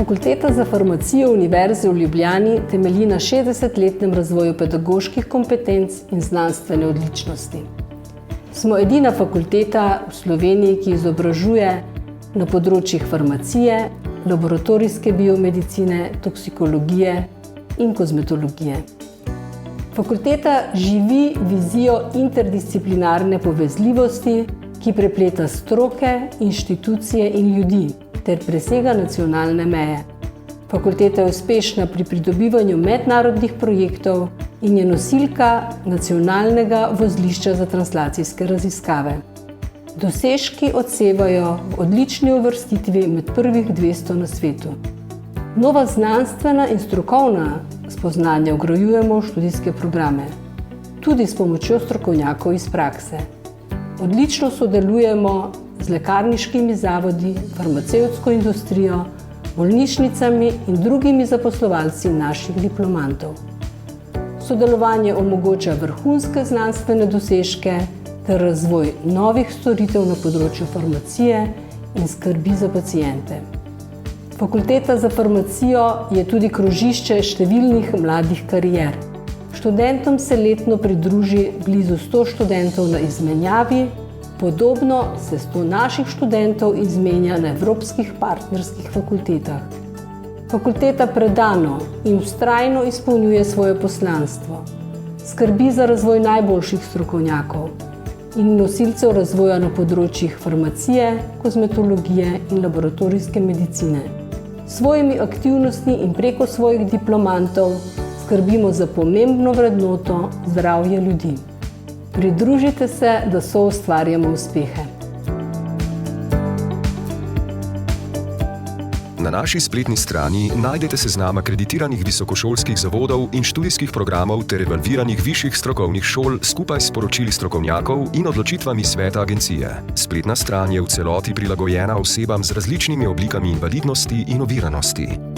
Fakulteta za farmacijo Univerze v Ljubljani temelji na 60-letnem razvoju pedagoških kompetenc in znanstvene odličnosti. Smo edina fakulteta v Sloveniji, ki izobražuje na področjih farmacije, laboratorijske biomedicine, toksikologije in kozmetologije. Fakulteta živi vizijo interdisciplinarne povezljivosti, ki prepleta stroke, inštitucije in ljudi ter presega nacionalne meje. Fakulteta je uspešna pri pridobivanju mednarodnih projektov in je nosilka nacionalnega vozlišča za translacijske raziskave. Dosežki odsevajo v odlični uvrstitvi med prvih 200 na svetu. Nova znanstvena in strokovna spoznanja vgrajujemo v študijske programe, tudi s pomočjo strokovnjakov iz prakse. Odlično sodelujemo z lekarniškimi zavodi, farmacevtsko industrijo, bolnišnicami in drugimi zaposlovalci naših diplomantov. Sodelovanje omogoča vrhunske znanstvene dosežke ter razvoj novih storitev na področju farmacije in skrbi za paciente. Fakulteta za farmacijo je tudi krožišče številnih mladih karier. Študentom se letno pridruži blizu 100 študentov na izmenjavi, podobno se 100 naših študentov izmenja na evropskih partnerskih fakultetah. Fakulteta predano in vztrajno izpolnjuje svoje poslanstvo, skrbi za razvoj najboljših strokovnjakov in nosilcev razvoja na področjih farmacije, kozmetologije in laboratorijske medicine. S svojimi aktivnostmi in preko svojih diplomantov skrbimo za pomembno vrednoto zdravje ljudi. Pridružite se, da soustvarjamo uspehe. Na naši spletni strani najdete seznam akreditiranih visokošolskih zavodov in študijskih programov ter evalviranih višjih strokovnih šol skupaj s poročili strokovnjakov in odločitvami sveta agencije. Spletna stran je v celoti prilagojena osebam z različnimi oblikami invalidnosti in oviranosti.